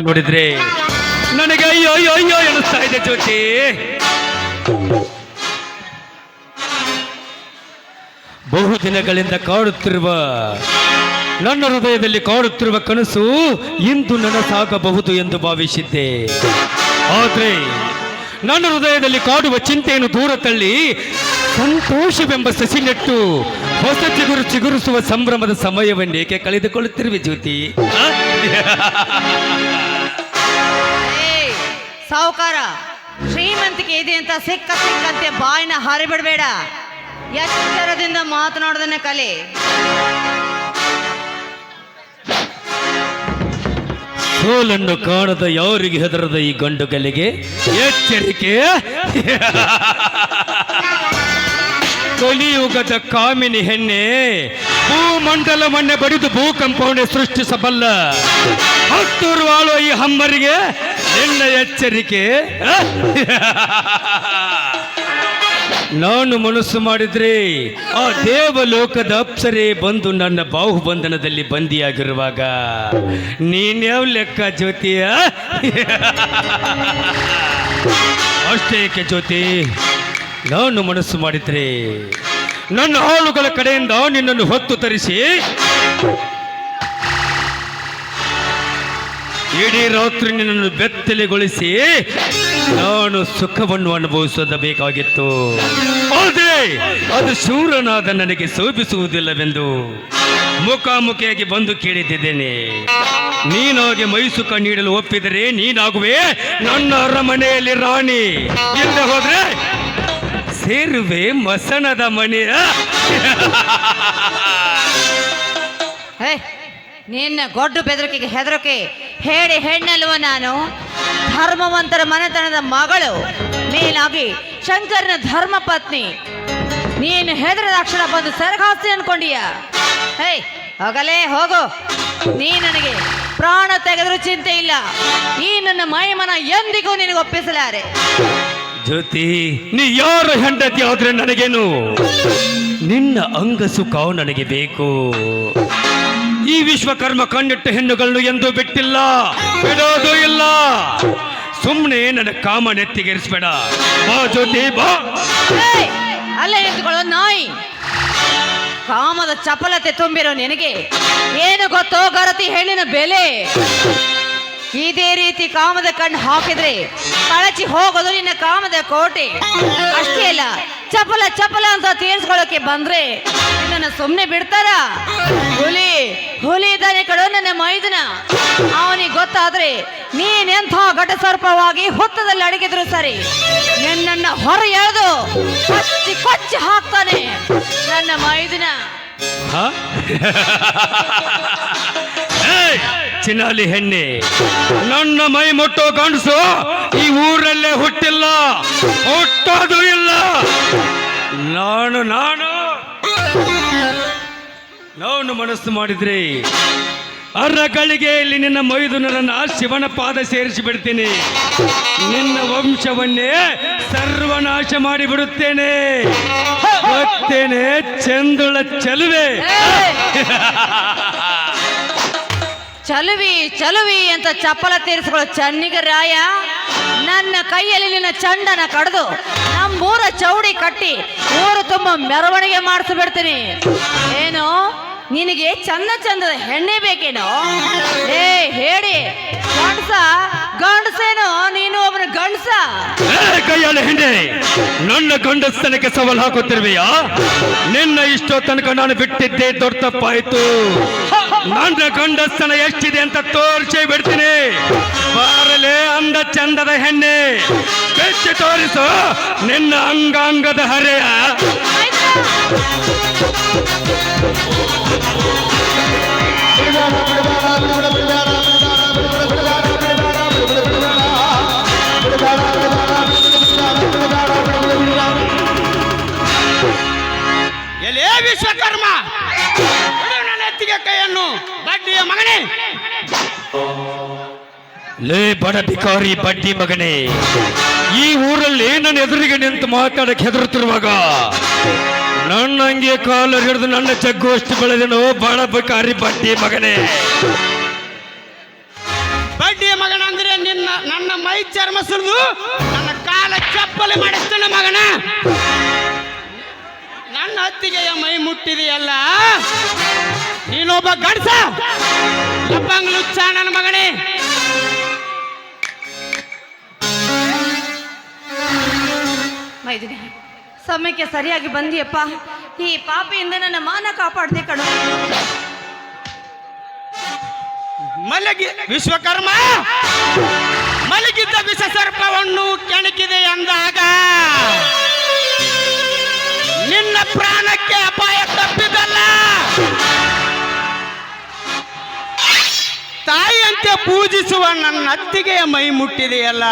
ನೋಡಿದ್ರೆ ನನಗೆ ಅಯ್ಯೋ ಅಯ್ಯೋ ಅಯ್ಯೋ ಎನಿಸ್ತಾ ಇದೆ ಜ್ಯೋತಿ. ಬಹುದಿನಗಳಿಂದ ಕಾಡುತ್ತಿರುವ ನನ್ನ ಹೃದಯದಲ್ಲಿ ಕಾಡುತ್ತಿರುವ ಕನಸು ಇಂದು ನನಸಾಗಬಹುದು ಎಂದು ಭಾವಿಸಿದ್ದೆ. ಆದರೆ ನನ್ನ ಹೃದಯದಲ್ಲಿ ಕಾಡುವ ಚಿಂತೆಯನ್ನು ದೂರ ತಳ್ಳಿ ಸಂತೋಷವೆಂಬ ಸಸಿ ನೆಟ್ಟು ಹೊಸ ಚಿಗುರಿಸುವ ಸಂಭ್ರಮದ ಸಮಯವನ್ನೇಕೆ ಕಳೆದುಕೊಳ್ಳುತ್ತಿರುವೆ ಜ್ಯೋತಿ? ಸಾವುಕಾರ, ಶ್ರೀಮಂತಿಕೆ ಇದೆ ಅಂತ ಸಿಕ್ಕಂತೆ ಬಾಯಿನ ಹಾರಿಬಿಡಬೇಡ. ಎಚ್ಚರದಿಂದ ಮಾತನಾಡೋದನ್ನ ಕಲೆ. ಸೋಲನ್ನು ಕಾಣದ ಯಾರಿಗೆ ಹೆದರದ ಈ ಗಂಡುಗಲಿಗೆ ಎಚ್ಚರಿಕೆ. ಕಲಿಯುಗದ ಕಾಮಿನಿ ಹೆಣ್ಣೆ, ಭೂಮಂಡಲ ಮಣ್ಣೆ ಬಡಿದು ಭೂಕಂಪವನ್ನೇ ಸೃಷ್ಟಿಸಬಲ್ಲ ಹತ್ತೂರು ಆಳುವ ಈ ಹಮ್ಮರಿಗೆ ನಿನ್ನ ಎಚ್ಚರಿಕೆ. ನಾನು ಮನಸ್ಸು ಮಾಡಿದ್ರೆ ಆ ದೇವಲೋಕದ ಅಪ್ಸರೆ ಬಂದು ನನ್ನ ಬಾಹುಬಂಧನದಲ್ಲಿ ಬಂದಿಯಾಗಿರುವಾಗ ನೀನ್ಯಾವ ಲೆಕ್ಕ ಜ್ಯೋತಿಯ? ಅಷ್ಟೇಕೆ ಜ್ಯೋತಿ, ನಾನು ಮನಸ್ಸು ಮಾಡಿದ್ರೆ ನನ್ನ ಆಳುಗಳ ಕಡೆಯಿಂದ ನಿನ್ನನ್ನು ಹೊತ್ತು ತರಿಸಿ ಇಡೀ ರಾತ್ರಿ ನಿನ್ನನ್ನು ಬೆತ್ತಲೆಗೊಳಿಸಿ ನಾನು ಸುಖವನ್ನು ಅನುಭವಿಸೋದ ಬೇಕಾಗಿತ್ತು. ಆದರೆ ಅದು ಶೂರನಾದ ನನಗೆ ಶೋಭಿಸುವುದಿಲ್ಲವೆಂದು ಮುಖಾಮುಖಿಯಾಗಿ ಬಂದು ಕೇಳಿದ್ದೇನೆ. ನೀನಾಗೆ ಮೈಸುಖ ನೀಡಲು ಒಪ್ಪಿದರೆ ನೀನಾಗುವೆ ನನ್ನ ಅರಮನೆಯಲ್ಲಿ ರಾಣಿ, ಇಲ್ಲದೆ ಹೋದ್ರೆ ಸೇರುವೆ ಮಸಣದ ಮನೆಯ. ನಿನ್ನ ಗೊಡ್ಡು ಬೆದರಿಕೆಗೆ ಹೆದರಿಕೆ ಹೇಳಿ ಹೆಣ್ಣಲ್ವ ನಾನು? ಧರ್ಮವಂತರ ಮನೆತನದ ಮಗಳು, ಮೇಲಾಗಿ ಶಂಕರನ ಧರ್ಮ ಪತ್ನಿ. ನೀನು ಹೆದರದ ಅಕ್ಷರ ಬಂದು ಸರಗಾಸ್ತಿ ಅನ್ಕೊಂಡೀಯ? ಹೋಗಲೇ ಹೋಗು. ನೀ ನನಗೆ ಪ್ರಾಣ ತೆಗೆದರೂ ಚಿಂತೆ ಇಲ್ಲ. ಈ ನನ್ನ ಮೈಮನ ಎಂದಿಗೂ ನಿನಗೆ ಒಪ್ಪಿಸಲಾರೆ. ಜ್ಯೋತಿ, ನೀ ಯಾರ ಹೆಂಡತಿ ಆದ್ರೆ ನನಗೇನು? ನಿನ್ನ ಅಂಗ ಸುಖ ನನಗೆ ಬೇಕು. ಈ ವಿಶ್ವಕರ್ಮ ಕಣ್ಣಿಟ್ಟ ಹೆಣ್ಣುಗಳನ್ನು ಎಂದೂ ಬಿಟ್ಟಿಲ್ಲ, ಬಿಡೋದು ಇಲ್ಲ. ಸುಮ್ಮನೆ ನನ್ನ ಕಾಮ ನೆತ್ತಿಗೇರಿಸ್ಬೇಡ. ಬಾ ಜ್ಯೋತಿ, ಬಾ. ಅಲ್ಲೇ ನಿಂತ್ಕೊಳ್ಳೋ ನಾಯಿ. ಕಾಮದ ಚಪಲತೆ ತುಂಬಿರೋ ನಿನಗೆ ಏನು ಗೊತ್ತೋ ಗರತಿ ಹೆಣ್ಣಿನ ಬೆಲೆ? ಇದೇ ರೀತಿ ಕಾಮದ ಕಣ್ಣು ಹಾಕಿದ್ರೆ ಕಳಚಿ ಹೋಗೋದು ನಿನ್ನ ಕಾಮದ ಕೋಟೆ. ಅಷ್ಟೇ ಅಲ್ಲ, ಚಪಲ ಚಪಲ ಅಂತ ತೀರ್ಸ್ಕೊಳ್ಳೋಕೆ ಬಂದ್ರೆ ನಿನ್ನ ಸುಮ್ಮನೆ ಬಿಡ್ತಾರ? ಹುಲಿ ಇದ್ದಾನೆ ಕಡೋ ನನ್ನ ಮೈದನ. ಅವನಿಗೆ ಗೊತ್ತಾದ್ರೆ ನೀನೆಂಥ ಘಟ ಸರ್ಪವಾಗಿ ಹುತ್ತದಲ್ಲಿ ಅಡಗಿದ್ರು ಸರಿ, ನಿನ್ನ ಹೊರ ಎಳೆದು ಕೊಚ್ಚಿ ಕೊಚ್ಚಿ ಹಾಕ್ತಾನೆ ನನ್ನ ಮೈದನ. ಚಿನಾಲಿ ಹೆಣ್ಣೆ, ನನ್ನ ಮೈ ಮುಟ್ಟೋ ಗಂಡಸು ಈ ಊರಲ್ಲೇ ಹುಟ್ಟಿಲ್ಲ, ಹುಟ್ಟೋದು ಇಲ್ಲ. ನಾನು ನಾನು ನಾನು ಮನಸ್ಸು ಮಾಡಿದ್ರೆ ಅರಗಳಿಗೆಯಲ್ಲಿ ನಿನ್ನ ಮೈದುನರನ್ನ ಶಿವನ ಪಾದ ಸೇರಿಸಿ ಬಿಡ್ತೀನಿ. ನಿನ್ನ ವಂಶವನ್ನೇ ಸರ್ವನಾಶ ಮಾಡಿಬಿಡುತ್ತೇನೆ. ಗೊತ್ತೇನೆ ಚಂದುಳ ಚಲುವೆ. ಚಲುವಿ ಚಲುವಿ ಅಂತ ಚಪ್ಪಲ ತೀರಿಸ್ಕೊಳ್ಳೋ ಚನ್ನಿಗರಾಯ, ನನ್ನ ಕೈಯಲ್ಲಿ ನಿನ್ನ ಚಂಡನ ಕಡ್ದು ನಮ್ಮೂರ ಚೌಡಿ ಕಟ್ಟಿ ಊರು ತುಂಬ ಮೆರವಣಿಗೆ ಮಾಡಿಸ್ಬಿಡ್ತೀನಿ. ಏನು ನಿನಗೆ ಚಂದ ಚಂದದ ಹೆಣ್ಣೆ ಬೇಕೇನೋ? ಹೇಳಿ ಗಂಡಸೇನೋ ನೀನು ಒಬ್ಬನ ಗಂಡಸ? ಕೈಯಾಳ ಹೆಣ್ಣೆ, ನನ್ನ ಗಂಡಸ್ತನಕ್ಕೆ ಸವಾಲು ಹಾಕುತ್ತಿರುವೆಯಾ? ನಿನ್ನ ಇಷ್ಟೋ ತನಕ ನಾನು ಬಿಟ್ಟಿದ್ದೆ ದೊಡ್ಡ ತಪ್ಪಾಯ್ತು. ನನ್ನ ಗಂಡಸ್ತನ ಎಷ್ಟಿದೆ ಅಂತ ತೋರಿಸೇ ಬಿಡ್ತೀನಿ. ಬಾರಲೇ ಅಂದ ಚಂದದ ಹೆಣ್ಣೆ, ಬೆಚ್ಚಿ ತೋರಿಸು ನಿನ್ನ ಅಂಗಾಂಗದ ಹರೆಯ. ಎಲೇ ವಿಶ್ವಕರ್ಮ, ನನ್ನ ಎತ್ತಿಗೆ ಕೈಯನ್ನು, ಬಡ್ಡಿಯ ಮಗನೇ. ಲೇ ಬಡ ಭಿಕಾರಿ ಬಡ್ಡಿ ಮಗನೇ, ಈ ಊರಲ್ಲಿ ನನ್ನ ಎದುರಿಗೆ ನಿಂತು ಮಾತಾಡಕ್ಕೆ ಹೆದರುತ್ತಿರುವಾಗ ನನ್ನ ಹಂಗೆ ಕಾಲು ಹಿಡಿದು ನನ್ನ ಜಗ್ಗು ಅಷ್ಟು ಬೆಳೆದನು. ಬಡ ಭಿಕಾರಿ ಬಡ್ಡಿ ಮಗನೇ. ಬಡ್ಡಿಯ ಮಗನ ಅಂದ್ರೆ ನನ್ನ ಮೈ ಚರ್ಮ ಸುರಿದು ನನ್ನ ಕಾಲ ಚಪ್ಪಲಿ ಮಾಡಿಸ್ತೇನೆ ಮಗನ. ನನ್ನ ಅತ್ತಿಗೆಯ ಮೈ ಮುಟ್ಟಿದೆಯಲ್ಲ, ನೀನೊಬ್ಬ ಗಂಡಸ ಲಪ್ಪಂಗ್ಲುಚ್ಚ ನನ್ನ ಮಗನೇ. ಮೈದಿನ ಸಮಯಕ್ಕೆ ಸರಿಯಾಗಿ ಬಂದಿಯಪ್ಪ. ಈ ಪಾಪಿಯಿಂದ ನನ್ನ ಮಾನ ಕಾಪಾಡ್ದೆ ಕಣು. ವಿಶ್ವಕರ್ಮ ಮಲಗಿದ್ದ ವಿಷ ಸರ್ಪವನ್ನು ಕೆಣಕಿದೆ ಎಂದಾಗ ನಿನ್ನ ಪ್ರಾಣಕ್ಕೆ ಅಪಾಯ ತಪ್ಪಿದಲ್ಲ. ತಾಯಿಯಂತೆ ಪೂಜಿಸುವ ನನ್ನ ಅತ್ತಿಗೆಯ ಮೈ ಮುಟ್ಟಿದೆಯಲ್ಲ,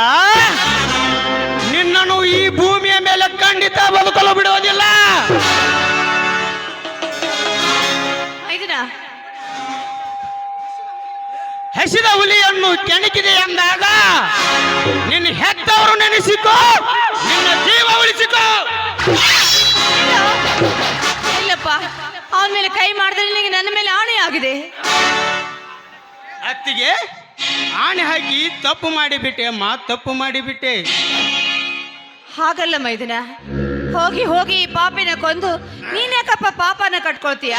ನಿನ್ನನ್ನು ಈ ಭೂಮಿಯ ಮೇಲೆ ಖಂಡಿತ ಬದುಕಲು ಬಿಡುವುದಿಲ್ಲ. ಹಸಿದ ಹುಲಿಯನ್ನು ಕೆಣಕಿದೆ ಎಂದಾಗ ನಿನ್ನ ಹೆತ್ತವರು ನೆನೆಸಿಕೋ, ನಿನ್ನ ಜೀವ ಉಳಿಸಿಕೋ. ಇಲ್ಲಪ್ಪ, ಅವನ ಮೇಲೆ ಕೈ ಮಾಡಿದ್ರೆ ನಿನಗೆ ನನ್ನ ಮೇಲೆ ಆಣೆ ಆಗಿದೆ. ಅತ್ತಿಗೆ ಆಣೆ ಹಾಕಿ ತಪ್ಪು ಮಾಡಿಬಿಟ್ಟೆ ಅಮ್ಮ, ತಪ್ಪು ಮಾಡಿಬಿಟ್ಟೆ. ಹಾಗಲ್ಲ ಮೈದನ, ಹೋಗಿ ಹೋಗಿ ಈ ಪಾಪಿನ ಕೊಂದು ನೀನ್ಯಾಕಪ್ಪ ಪಾಪನ ಕಟ್ಕೊಳ್ತೀಯ?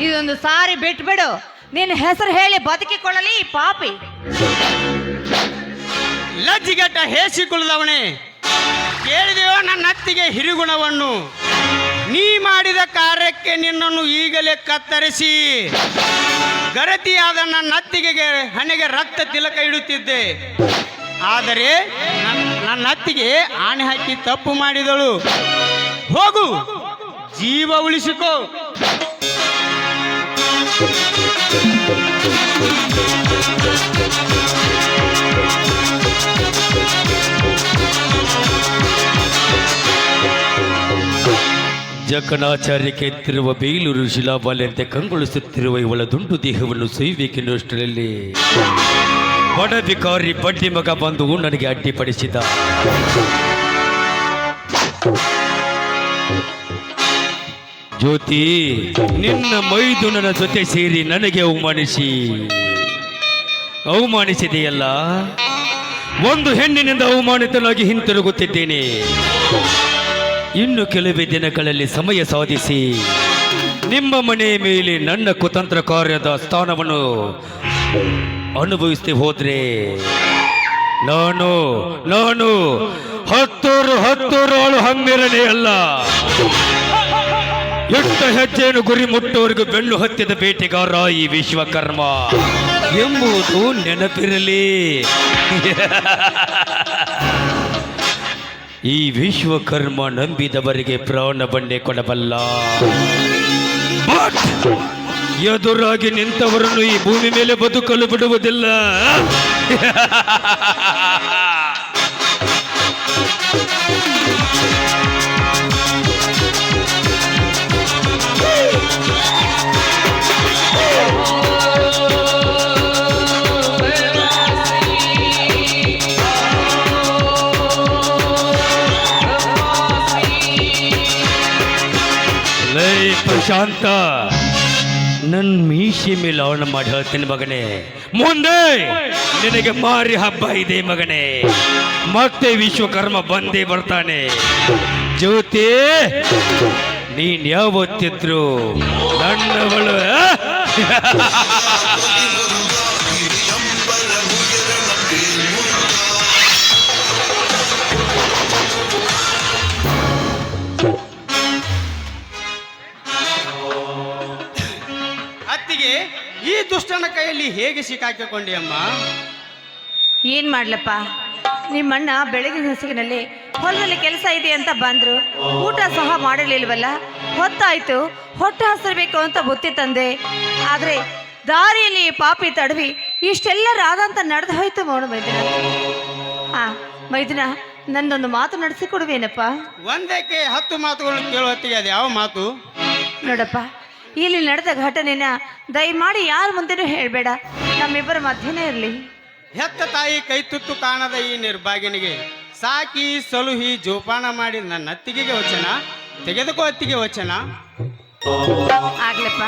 ಇದೊಂದು ಸಾರಿ ಬಿಟ್ಬಿಡು. ನಿನ್ನ ಹೆಸರು ಹೇಳಿ ಬದುಕಿಕೊಳ್ಳಲಿ ಈ ಪಾಪಿ. ಲಜ್ಜಿಗೆಟ್ಟ ಹೇಸಿಕೊಳ್ಳದವನೇ, ಕೇಳಿದೆಯೋ ನನ್ನ ಅತ್ತಿಗೆ ಹಿರಿಗುಣವನ್ನು? ನೀ ಮಾಡಿದ ಕಾರ್ಯಕ್ಕೆ ನಿನ್ನನ್ನು ಈಗಲೇ ಕತ್ತರಿಸಿ ಗರತಿಯಾದ ನನ್ನ ಅತ್ತಿಗೆಗೆ ಹಣೆಗೆ ರಕ್ತ ತಿಲಕ ಇಡುತ್ತಿದ್ದೆ. ಆದರೆ ನನ್ನ ಅತ್ತಿಗೆ ಆಣೆ ಹಾಕಿ ತಪ್ಪು ಮಾಡಿದಳು. ಹೋಗು, ಜೀವ ಉಳಿಸಿಕೋ. ಜಕಣಾಚಾರ್ಯಕ್ಕೆ ಎತ್ತಿರುವ ಬೇಲೂರು ಶಿಲಾಬಾಲೆಯಂತೆ ಕಂಗೊಳಿಸುತ್ತಿರುವ ಇವಳ ದುಂಡು ದೇಹವನ್ನು ಸೊಯ್ಯಬೇಕೆನ್ನುವಷ್ಟರಲ್ಲಿ ಬಡ ಬಿಕಾರಿ ಬಡ್ಡಿ ಮಗ ಬಂದು ನನಗೆ ಅಡ್ಡಿಪಡಿಸಿದ. ಜ್ಯೋತಿ, ನಿನ್ನ ಮೈದುನನ ಜೊತೆ ಸೇರಿ ನನಗೆ ಅವಮಾನಿಸಿದೆಯಲ್ಲ. ಒಂದು ಹೆಣ್ಣಿನಿಂದ ಅವಮಾನಿತನಾಗಿ ಹಿಂತಿರುಗುತ್ತಿದ್ದೇನೆ. ಇನ್ನು ಕೆಲವೇ ದಿನಗಳಲ್ಲಿ ಸಮಯ ಸಾಧಿಸಿ ನಿಮ್ಮ ಮನೆಯ ಮೇಲೆ ನನ್ನ ಕುತಂತ್ರ ಕಾರ್ಯದ ಸ್ಥಾನವನ್ನು ಅನುಭವಿಸದೆ ಹೋದ್ರೆ ನಾನು ಹತ್ತೂರು ಆಳು ಹಮ್ಮಿರನೇ ಅಲ್ಲ. ಎಟ್ಟ ಹೆಜ್ಜೆಯನ್ನು ಗುರಿ ಮುಟ್ಟುವರೆಗೂ ಬೆನ್ನು ಹತ್ತಿದ ಬೇಟೆಗಾರ ಈ ವಿಶ್ವಕರ್ಮ ಎಂಬುದು ನೆನಪಿರಲಿ. ಈ ವಿಶ್ವಕರ್ಮ ನಂಬಿದವರಿಗೆ ಪ್ರಾಣ ಬಂಡೆ ಕೊಡಬಲ್ಲ. ಎದುರಾಗಿ ನಿಂತವರನ್ನು ಈ ಭೂಮಿ ಮೇಲೆ ಬದುಕಲು ಬಿಡುವುದಿಲ್ಲ. ಪ್ರಶಾಂತ, ನನ್ನ ಮೀಸೆ ಮೇಲೆ ಅವನ ಮಾಡಿ ಹೇಳ್ತೇನೆ ಮಗನೇ. ಮುಂದೆ ನಿನಗೆ ಮಾರಿ ಹಬ್ಬ ಇದೆ ಮಗನೇ. ಮತ್ತೆ ವಿಶ್ವಕರ್ಮ ಬಂದೇ ಬರ್ತಾನೆ. ಜ್ಯೋತಿ, ನೀನ್ ಯಾವತ್ತಿದ್ರು ನನ್ನವಳು. ಈ ದುಷ್ಟನ ಕೈಯಲ್ಲಿ ಹೇಗೆ ಸಿಕ್ಕಾಕಿಕೊಂಡಿ ಅಮ್ಮ? ಏನ್ ಮಾಡ್ಲಪ್ಪ, ನಿಮ್ಮಣ್ಣ ಬೆಳಗಿನ ಹಸಿಗಿನಲ್ಲಿ ಹೊಲದಲ್ಲಿ ಕೆಲಸ ಇದೆ ಅಂತ ಬಂದ್ರು. ಊಟ ಸಹ ಮಾಡಲಿಲ್ವಲ್ಲ. ಹೊತ್ತಾಯ್ತು, ಹೊಟ್ಟೆ ಹಸಿರಬೇಕು ಅಂತ ಬುತ್ತಿ ತಂದೆ. ಆದ್ರೆ ದಾರಿಯಲ್ಲಿ ಪಾಪಿ ತಡವಿ ಇಷ್ಟೆಲ್ಲ ರಾದಂತ ನಡೆದು ಹೋಯ್ತು ಮೌನ ಮೈದಿನ. ಮೈದಿನ, ನನ್ನೊಂದು ಮಾತು ನಡೆಸಿಕೊಡುವೇನಪ್ಪ? ಒಂದಕ್ಕೆ 10 ಮಾತುಗಳನ್ನು ಕೇಳುವ ಹೊತ್ತಿಗೆ ಅದು ಯಾವ ಮಾತು? ನೋಡಪ್ಪ, ಇಲ್ಲಿ ನಡೆದ ಘಟನೆನ ದಯಮಾಡಿ ಯಾರ ಮುಂದೆನೂ ಹೇಳಬೇಡ. ನಮ್ಮಿಬ್ಬರ ಮಧ್ಯನೇ ಇರಲಿ. ಹೆತ್ತ ತಾಯಿ ಕೈ ತುತ್ತು ಕಾಣದ ಈ ನಿರ್ಭಾಗ್ಯನಿಗೆ ಸಾಕಿ ಸಲುಹಿ ಜೋಪಾನ ಮಾಡಿ ನನ್ನ ಅತ್ತಿಗೆಗೆ ವಚನ ತೆಗೆದುಕೋ. ಅತ್ತಿಗೆ ವಚನ ಆಗ್ಲಪ್ಪ,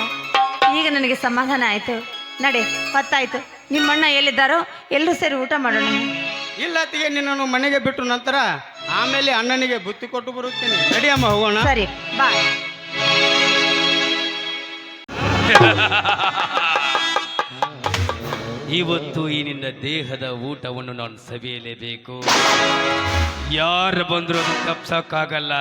ಈಗ ನನಗೆ ಸಮಾಧಾನ ಆಯ್ತು. ನಡೆ, ಹೊತ್ತಾಯ್ತು, ನಿಮ್ಮಣ್ಣ ಎಲ್ಲಿದ್ದಾರೋ ಎಲ್ಲರೂ ಸೇರಿ ಊಟ ಮಾಡೋಣ. ಇಲ್ಲ ಅತ್ತಿಗೆ, ನಿನ್ನನ್ನು ಮನೆಗೆ ಬಿಟ್ಟು ನಂತರ ಆಮೇಲೆ ಅಣ್ಣನಿಗೆ ಬುತ್ತಿ ಕೊಟ್ಟು ಬರುತ್ತೇನೆ. ನಡಿಯಮ್ಮ ಹೋಗೋಣ. ಸರಿ ಬಾಯ್. ಇವತ್ತು ಈ ನಿನ್ನ ದೇಹದ ಊಟವನ್ನು ನಾನು ಸವಿಯಲೇಬೇಕು. ಯಾರು ಬಂದರೂ ಅದು ತಪ್ಸಕ್ಕಾಗಲ್ಲ.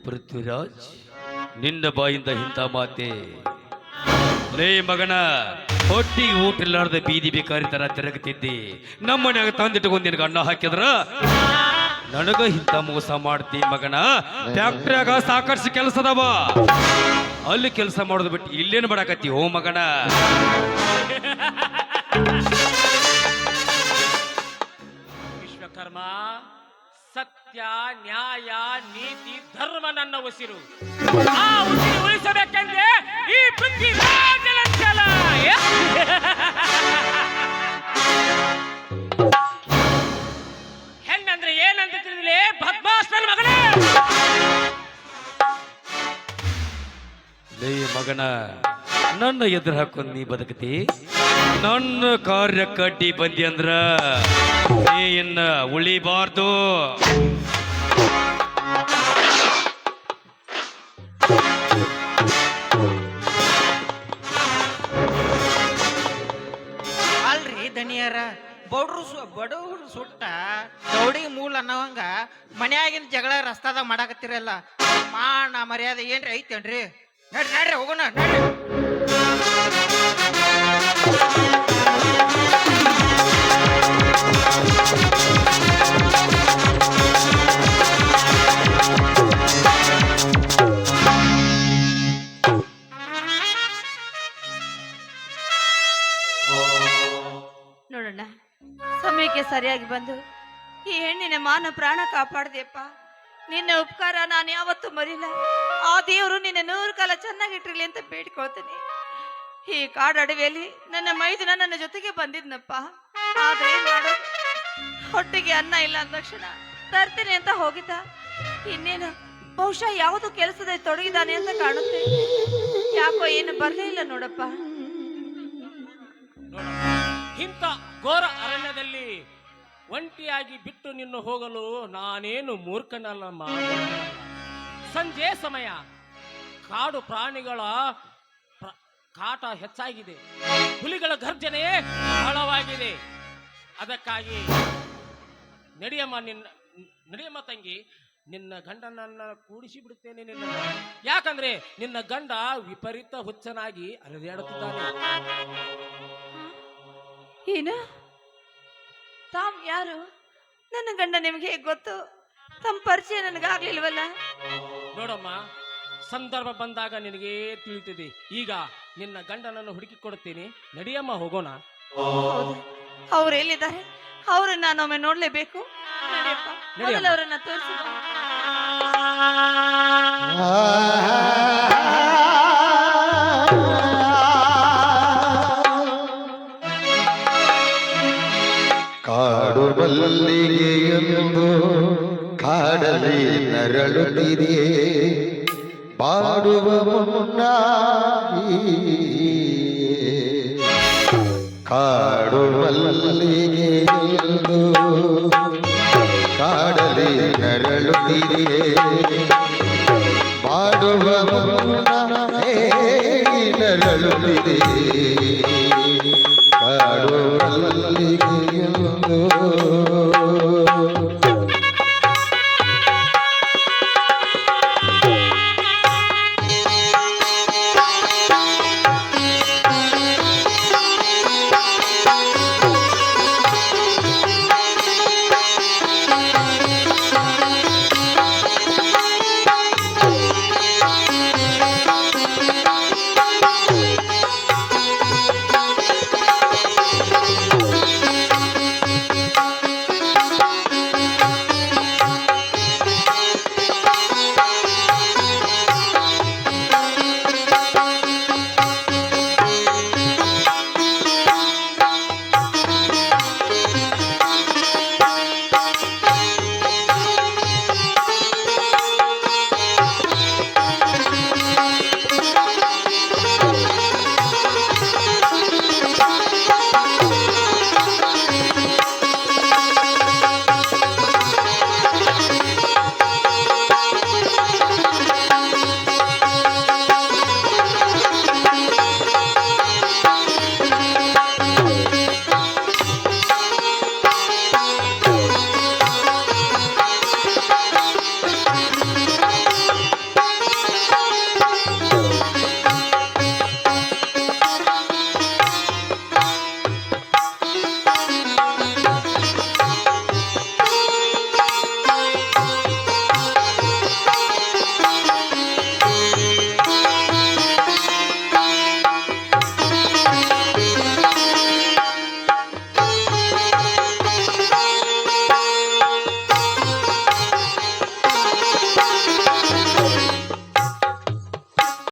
ಪೃಥ್ವಿರಾಜ್, ನಿನ್ನ ಬಾಯಿಂದ ಇಂಥ ಮಾತೆ? ಲೇ ಮಗನ, ಹೊಟ್ಟಿ ಊಟ ಇಲ್ಲಾರ್ದ ಬೀದಿ ಬೇಕಾರಿ ತರ ತಿರುಗುತ್ತಿದ್ದಿ. ನಮ್ಮನ್ಯಾಗ ತಂದಿಟ್ಟುಕೊಂಡು ನಿನಗೆ ಅನ್ನ ಹಾಕಿದ್ರ ನನಗ ಇಂಥ ಮೋಸ ಮಾಡ್ತಿ ಮಗನ. ಫ್ಯಾಕ್ಟ್ರಿಯಾಗ ಸಾಕಷ್ಟು ಕೆಲಸದವ, ಅಲ್ಲಿ ಕೆಲಸ ಮಾಡೋದು ಬಿಟ್ಟು ಇಲ್ಲೇನು ಮಾಡಾಕತ್ತಿ ಓ ಮಗನ? ವಿಶ್ವಕರ್ಮ, ಸತ್ಯ, ನ್ಯಾಯ, ನೀತಿ, ಧರ್ಮ ನನ್ನ ಉಸಿರು. ಆ ಉಸಿರು ಉಳಿಸಬೇಕೆಂದ್ರೆ ಈ ಪೃಥ್ವಿರಾಜನ ಛಲ. ಹೆಣ್ಣಂದ್ರೆ ಏನಂತ ತಿಳಿದಿಲ್ಲ ಬದ್ಮಾಸ್ ನನ್ನ ಮಗನೇ. ಲೇ ಮಗನ, ನನ್ನ ಎದುರು ಹಾಕೊಂಡು ನೀ ಬದುಕತಿ? ನನ್ನ ಕಾರ್ಯಕ್ಕೆ ಅಡ್ಡಿ ಬಂದಿ ಅಂದ್ರ ನೀ ಇನ್ನ ಉಳಿಬಾರ್ದು. ಅಲ್ರಿ ದಣಿಯರ, ಬಡವ್ರು ಸುಟ್ಟ ದೌಡಿ ಮೂಲ ಅನ್ನೋವಂಗ ಮನ್ಯಾಗಿನ ಜಗಳ ರಸ್ತಾದಾಗ ಮಾಡಾಕತ್ತಿರಲ್ಲ. ಮಾನ ಮರ್ಯಾದೆ ಏನ್ರಿ ಐತೇನ್ರಿ? ನಡ್ರಿ ನಡ್ರಿ ಹೋಗೋಣ ನಡ್ರಿ. ನೋಡೋಣ, ಸಮಯಕ್ಕೆ ಸರಿಯಾಗಿ ಬಂದು ಈ ಹೆಣ್ಣಿನ ಮಾನ ಪ್ರಾಣ ಕಾಪಾಡ್ದೆಪ್ಪ. ನಿನ್ನ ಉಪಕಾರ ನಾನು ಯಾವತ್ತೂ ಮರಿಲ್ಲ. ಆ ದೇವರು ನಿನ್ನ 100 ಕಾಲ ಚೆನ್ನಾಗಿಟ್ಟಿರ್ಲಿ ಅಂತ ಬೇಡ್ಕೊಳ್ತೇನೆ. ಈ ಕಾಡಡವಿಯಲ್ಲಿ ನನ್ನ ಮೈದುನ ನನ್ನ ಜೊತೆಗೆ ಬಂದಿದ್ನಪ್ಪ. ಆದ್ರೆ ಏನ್ ಮಾಡೋದು, ಹೊಟ್ಟೆಗೆ ಅನ್ನ ಇಲ್ಲ ಅಂದ ತಕ್ಷಣ ತರ್ತೇನೆ ಅಂತ ಹೋಗಿದ್ದ. ಇನ್ನೇನು ಬಹುಶಃ ಯಾವುದು ಕೆಲಸದ ತೊಡಗಿದಾನೆ ಅಂತ ಕಾಣುತ್ತೆ. ಯಾಕೋ ಏನು ಬರ್ಲೇ ಇಲ್ಲ ನೋಡಪ್ಪ. ಇಂಥ ಘೋರ ಅರಣ್ಯದಲ್ಲಿ ಒಂಟಿಯಾಗಿ ಬಿಟ್ಟು ನಿನ್ನ ಹೋಗಲು ನಾನೇನು ಮೂರ್ಖನಲ್ಲಮ್ಮ. ಸಂಜೆ ಸಮಯ, ಕಾಡು ಪ್ರಾಣಿಗಳ ಕಾಟ ಹೆಚ್ಚಾಗಿದೆ, ಹುಲಿಗಳ ಗರ್ಜನೆ ಬಹಳವಾಗಿದೆ. ಅದಕ್ಕಾಗಿ ನಡೆಯಮ್ಮ ತಂಗಿ, ನಿನ್ನ ಗಂಡನನ್ನ ಕೂಡಿಸಿ ಬಿಡುತ್ತೇನೆ ನಿನ್ನ. ಯಾಕಂದ್ರೆ ನಿನ್ನ ಗಂಡ ವಿಪರೀತ ಹುಚ್ಚನಾಗಿ ಅಲೆದಾಡುತ್ತಿದ್ದಾನೆ. ಏನು? ತಾಮ್ ಯಾರು? ನನ್ನ ಗಂಡ ನಿಮ್ಗೆ ಹೇಗೆ ಗೊತ್ತು? ತಮ್ಮ ಪರಿಚಯ ನನಗಾಗ್ಲಿಲ್ವಲ್ಲ. ನೋಡಮ್ಮ, ಸಂದರ್ಭ ಬಂದಾಗ ನಿನಗೆ ತಿಳಿಯುತ್ತದೆ. ಈಗ ನಿನ್ನ ಗಂಡನನ್ನು ಹುಡುಕಿ ಕೊಡುತ್ತೇನೆ, ನಡಿಯಮ್ಮ ಹೋಗೋಣ. ಹೌದು, ಅವ್ರು ಎಲ್ಲಿದ್ದಾರೆ? ಅವ್ರನ್ನ ನಾನೊಮ್ಮೆ ನೋಡ್ಲೇಬೇಕು. ನಡಿಯಪ್ಪ, ಮೊದಲು ಅವ್ರನ್ನ ತೋರಿಸಿ. ಕಾಡು ಮಲ್ಲಿಗೆಯೊಂದು ಕಾಡಲಿ ನರಳುತ್ತಿದೆ, ಬಾಡುವ ಮುನ್ನ ಕಾಡು ಮಲ್ಲಿಗೆಯೊಂದು ಕಾಡಲಿ ನರಳುತ್ತಿದೆ, ಬಾಡುವ ಮುನ್ನ ನರಳುತ್ತಿದೆ.